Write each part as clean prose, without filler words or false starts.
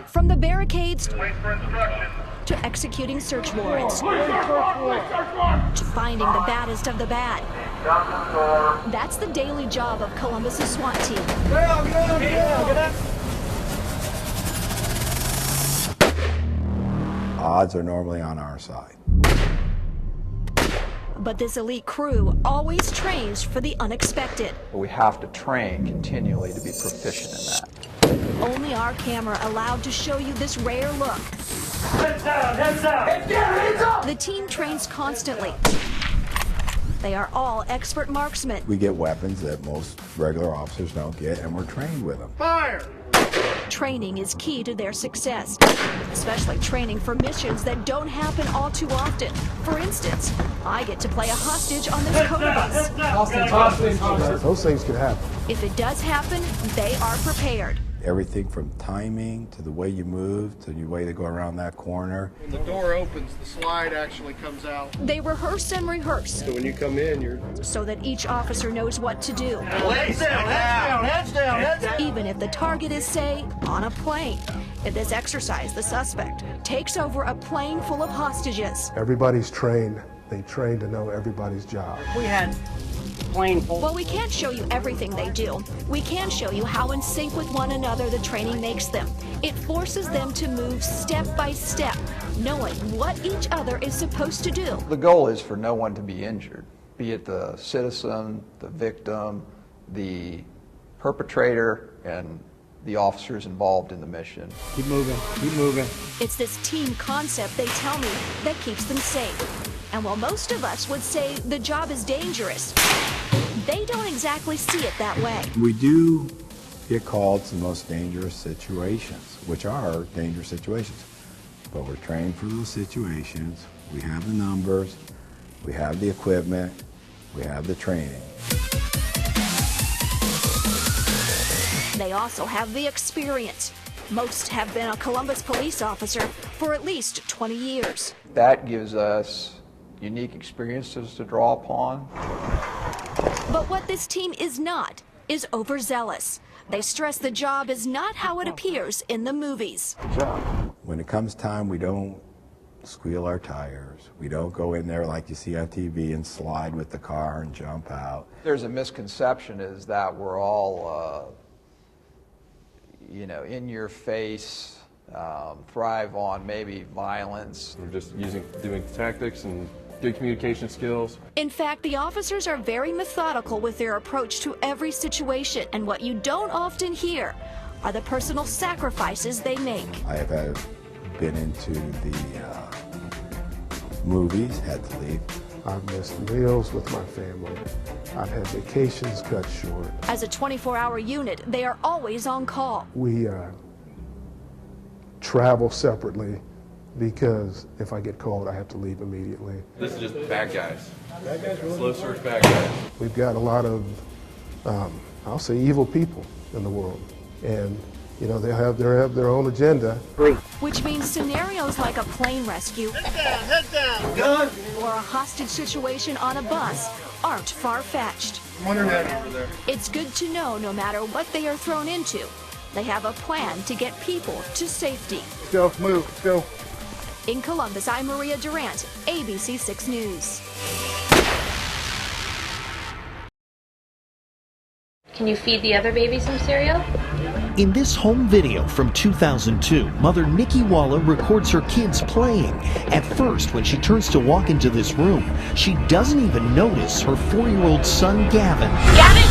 From the barricades to executing search warrants, to finding the baddest of the bad. That's the daily job of Columbus's SWAT team. Odds are normally on our side. But this elite crew always trains for the unexpected. We have to train continually to be proficient in that. Only our camera allowed to show you this rare look. Heads down, heads down! Heads down, hands up! The team trains constantly. They are all expert marksmen. We get weapons that most regular officers don't get, and we're trained with them. Fire! Training is key to their success, especially training for missions that don't happen all too often. For instance, I get to play a hostage on this Coda bus. Those things could happen. If it does happen, they are prepared. Everything from timing to the way you move to the way to go around that corner. When the door opens, the slide actually comes out. They rehearse and rehearse So when you come in, you're... so that each officer knows what to do. Heads down, heads down, heads down, heads down! Even if the target is, say, on a plane. In this exercise, the suspect takes over a plane full of hostages. Everybody's trained. They train to know everybody's job. We had plane full. While we can't show you everything they do, we can show you how in sync with one another the training makes them. It forces them to move step by step, knowing what each other is supposed to do. The goal is for no one to be injured, be it the citizen, the victim, the perpetrator, and the officers involved in the mission. Keep moving, keep moving. It's this team concept, they tell me, that keeps them safe. And while most of us would say the job is dangerous, they don't exactly see it that way. We do get called to the most dangerous situations, which are dangerous situations. But we're trained for those situations. We have the numbers, we have the equipment, we have the training. They also have the experience. Most have been a Columbus police officer for at least 20 years. That gives us unique experiences to draw upon. But what this team is not is overzealous. They stress the job is not how it appears in the movies. When it comes time, we don't squeal our tires. We don't go in there like you see on TV and slide with the car and jump out. There's a misconception is that we're all, in your face, thrive on maybe violence. We're just doing tactics and good communication skills. In fact, the officers are very methodical with their approach to every situation, and what you don't often hear are the personal sacrifices they make. I have been into the movies, had to leave. I've missed meals with my family. I've had vacations cut short. As a 24-hour unit, they are always on call. We travel separately because if I get called, I have to leave immediately. This is just bad guys. Slow search bad guys. We've got a lot of, I'll say, evil people in the world. And, they have their own agenda. Which means scenarios like a plane rescue Heads down! Gun! or a hostage situation on a bus aren't far-fetched. Underage over there. It's good to know no matter what they are thrown into, they have a plan to get people to safety. Let's go, move, let's go. In Columbus, I'm Maria Durant, ABC 6 News. Can you feed the other baby some cereal? In this home video from 2002, mother Nikki Walla records her kids playing. At first, when she turns to walk into this room, she doesn't even notice her 4-year-old son, Gavin. Gavin!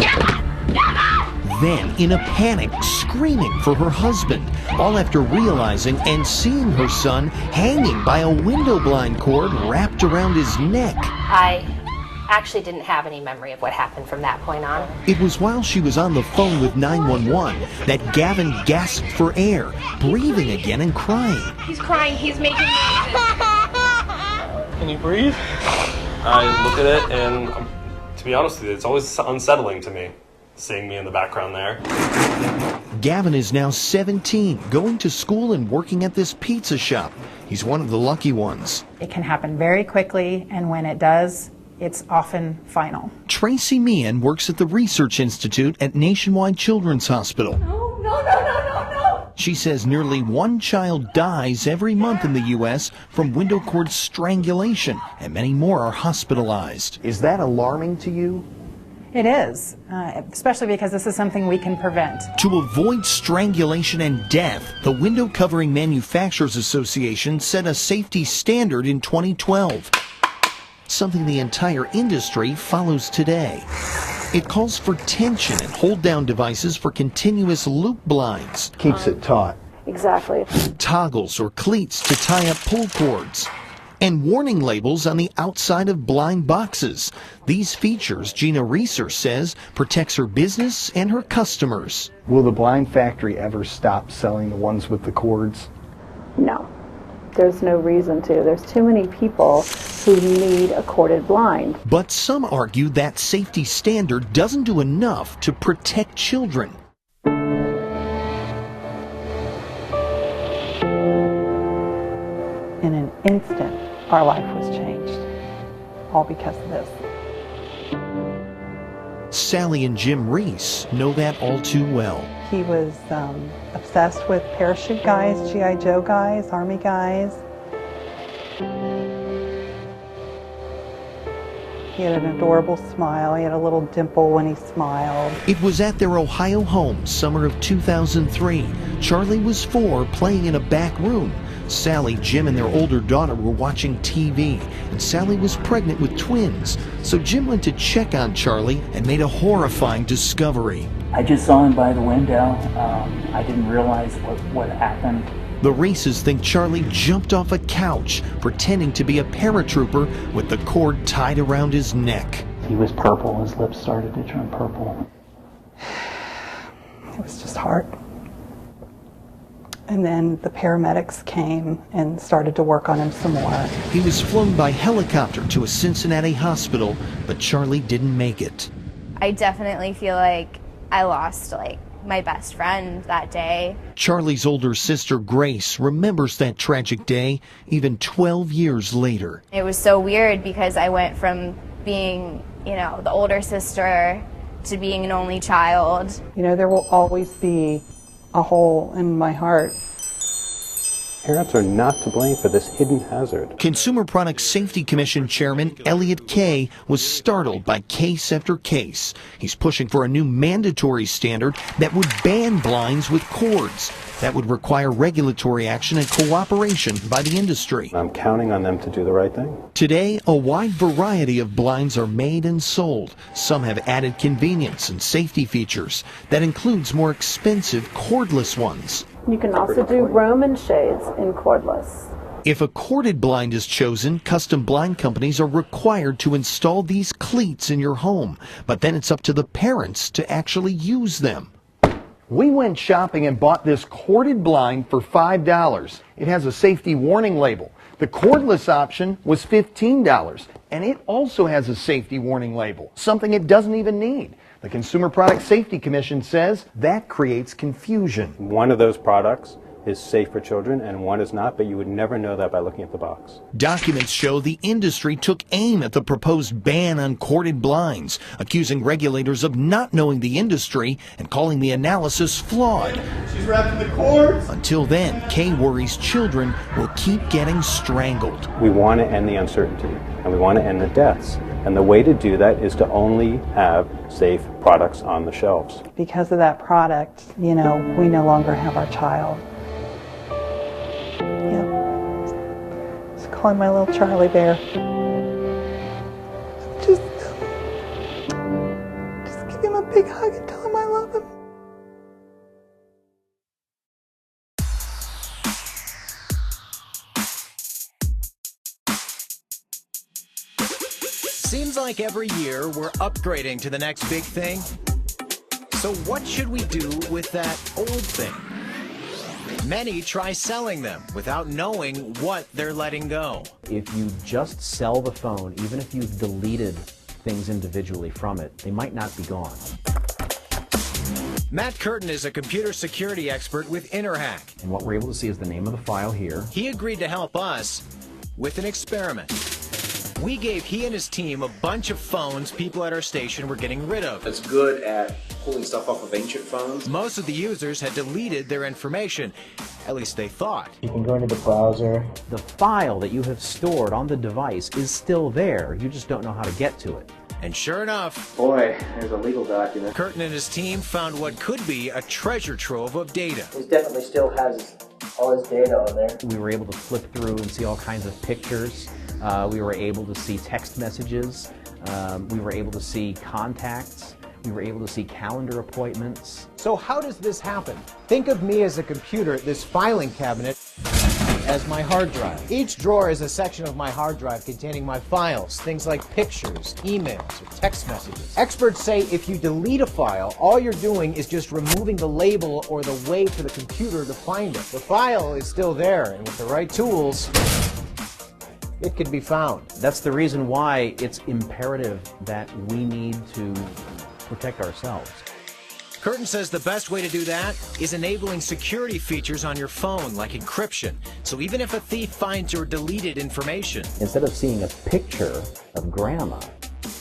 Gavin! Gavin! Then, in a panic, screaming for her husband, all after realizing and seeing her son hanging by a window blind cord wrapped around his neck. I actually didn't have any memory of what happened from that point on. It was while she was on the phone with 911 that Gavin gasped for air, breathing again and crying. He's crying, he's making noises. Can you breathe? I look at it and, to be honest with you, it's always unsettling to me, seeing me in the background there. Gavin is now 17, going to school and working at this pizza shop. He's one of the lucky ones. It can happen very quickly, and when it does, it's often final. Tracy Meehan works at the Research Institute at Nationwide Children's Hospital. No, no, She says nearly one child dies every month in the U.S. from window cord strangulation, and many more are hospitalized. Is that alarming to you? It is, especially because this is something we can prevent. To avoid strangulation and death, the Window Covering Manufacturers Association set a safety standard in 2012, something the entire industry follows today. It calls for tension and hold-down devices for continuous loop blinds. Keeps it taut. Exactly. Toggles or cleats to tie up pull cords. And warning labels on the outside of blind boxes. These features, Gina Reeser says, protects her business and her customers. Will the blind factory ever stop selling the ones with the cords? No. There's no reason to. There's too many people who need a corded blind. But some argue that safety standard doesn't do enough to protect children. In an instant, our life was changed, all because of this. Sally and Jim Reese know that all too well. He was obsessed with parachute guys, G.I. Joe guys, Army guys. He had an adorable smile. He had a little dimple when he smiled. It was at their Ohio home, summer of 2003. Charlie was 4, playing in a back room. Sally, Jim, and their older daughter were watching TV, and Sally was pregnant with twins. So Jim went to check on Charlie and made a horrifying discovery. I just saw him by the window. I didn't realize what happened. The Reeses think Charlie jumped off a couch, pretending to be a paratrooper with the cord tied around his neck. He was purple. His lips started to turn purple. It was just hard. And then the paramedics came and started to work on him some more. He was flown by helicopter to a Cincinnati hospital, but Charlie didn't make it. I definitely feel like I lost my best friend that day. Charlie's older sister, Grace, remembers that tragic day even 12 years later. It was so weird because I went from being, the older sister to being an only child. There will always be a hole in my heart. Parents are not to blame for this hidden hazard. Consumer Product Safety Commission Chairman Elliot Kay was startled by case after case. He's pushing for a new mandatory standard that would ban blinds with cords. That would require regulatory action and cooperation by the industry. I'm counting on them to do the right thing. Today, a wide variety of blinds are made and sold. Some have added convenience and safety features. That includes more expensive cordless ones. You can also do Roman shades in cordless. If a corded blind is chosen, custom blind companies are required to install these cleats in your home. But then it's up to the parents to actually use them. We went shopping and bought this corded blind for $5. It has a safety warning label. The cordless option was $15, and it also has a safety warning label, something it doesn't even need. The Consumer Product Safety Commission says that creates confusion. One of those products is safe for children and one is not, but you would never know that by looking at the box. Documents show the industry took aim at the proposed ban on corded blinds, accusing regulators of not knowing the industry and calling the analysis flawed. She's wrapping the cords. Until then, Kay worries children will keep getting strangled. We want to end the uncertainty and we want to end the deaths. And the way to do that is to only have safe products on the shelves. Because of that product, we no longer have our child. Just calling my little Charlie bear. Just give him a big hug and tell him I love him. Seems like every year we're upgrading to the next big thing. So what should we do with that old thing? Many try selling them without knowing what they're letting go. If you just sell the phone, even if you've deleted things individually from it, they might not be gone. Matt Curtin is a computer security expert with InterHack. And what we're able to see is the name of the file here. He agreed to help us with an experiment. We gave he and his team a bunch of phones people at our station were getting rid of. It's good at pulling stuff off of ancient phones. Most of the users had deleted their information, at least they thought. You can go into the browser. The file that you have stored on the device is still there. You just don't know how to get to it. And sure enough, boy, there's a legal document. Curtin and his team found what could be a treasure trove of data. He definitely still has all his data on there. We were able to flip through and see all kinds of pictures. We were able to see text messages. We were able to see contacts. We were able to see calendar appointments. So how does this happen? Think of me as a computer, this filing cabinet, as my hard drive. Each drawer is a section of my hard drive containing my files, things like pictures, emails, or text messages. Experts say if you delete a file, all you're doing is just removing the label or the way for the computer to find it. The file is still there, and with the right tools, it could be found. That's the reason why it's imperative that we need to protect ourselves. Curtin says the best way to do that is enabling security features on your phone, like encryption. So even if a thief finds your deleted information, Instead of seeing a picture of grandma,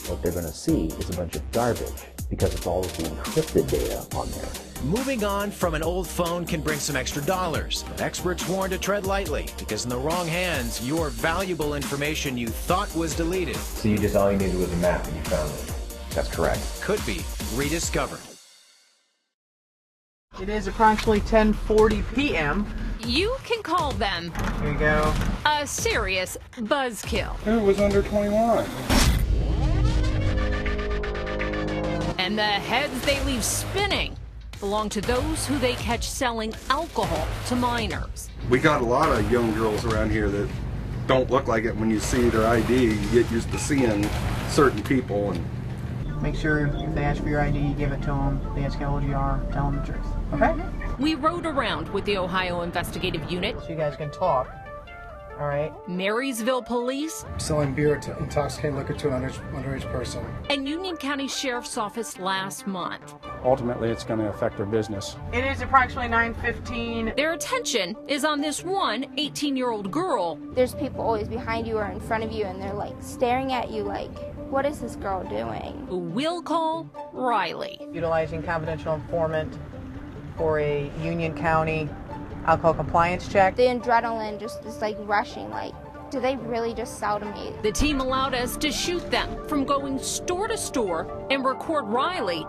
what they're going to see is a bunch of garbage because it's all of the encrypted data on there. moving on from an old phone can bring some extra dollars. But experts warn to tread lightly, because in the wrong hands, your valuable information you thought was deleted. So you just, all you needed was a map and you found it. That's correct. Could be rediscovered. It is approximately 10:40 p.m. You can call them Here you go. a serious buzzkill. Who was under 21? And the heads they leave spinning belong to those who they catch selling alcohol to minors. We got a lot of young girls around here that don't look like it when you see their ID. You get used to seeing certain people. And Make sure if they ask for your ID, you give it to them. If they ask how old you are, tell them the truth. Okay? We rode around with the Ohio Investigative Unit. So you guys can talk. All right. Marysville Police. Selling beer to intoxicating liquor to an underage person. And Union County Sheriff's Office last month. Ultimately, it's going to affect their business. It is approximately 9:15. Their attention is on this one 18-year-old girl. There's people always behind you or in front of you, and they're like staring at you like, what is this girl doing? Who we'll call Riley. Utilizing confidential informant for a Union County alcohol compliance check. The adrenaline just is like rushing, like, do they really just sell to me? The team allowed us to shoot them from going store to store and record Riley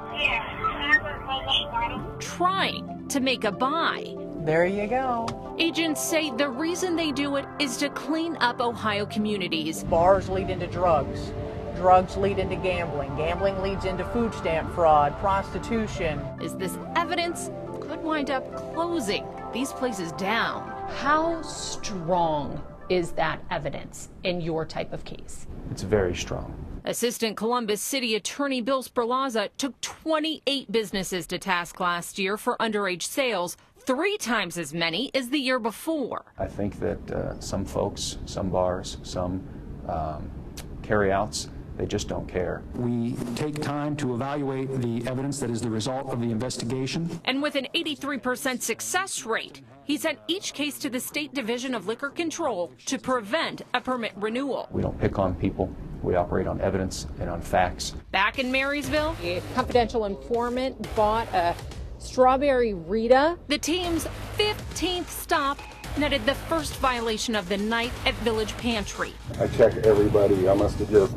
trying to make a buy. There you go. Agents say the reason they do it is to clean up Ohio communities. Bars lead into drugs. Drugs lead into gambling. Gambling leads into food stamp fraud, prostitution. Is this evidence could wind up closing these places down? How strong is that evidence in your type of case? It's very strong. Assistant Columbus City Attorney Bill Sperlaza took 28 businesses to task last year for underage sales, 3 times as many as the year before. I think that some folks, some bars, some carryouts, they just don't care. We take time to evaluate the evidence that is the result of the investigation. And with an 83% success rate, he sent each case to the State Division of Liquor Control to prevent a permit renewal. We don't pick on people. We operate on evidence and on facts. Back in Marysville, A confidential informant bought a strawberry Rita. The team's 15th stop netted the first violation of the night at Village Pantry. I checked everybody. I must have just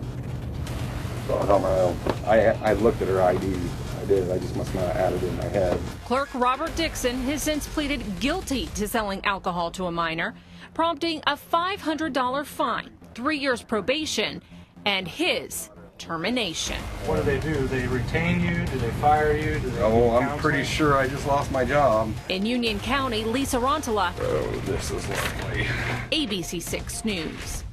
gone on my own. I looked at her ID. I did. I just must not have added it in my head. Clerk Robert Dixon has since pleaded guilty to selling alcohol to a minor, prompting a $500 fine, 3 years probation, and his termination. What do? They retain you? Do they fire you? Do they I'm pretty sure I just lost my job. In Union County, Lisa Rontola. Oh, this is lovely. ABC 6 News.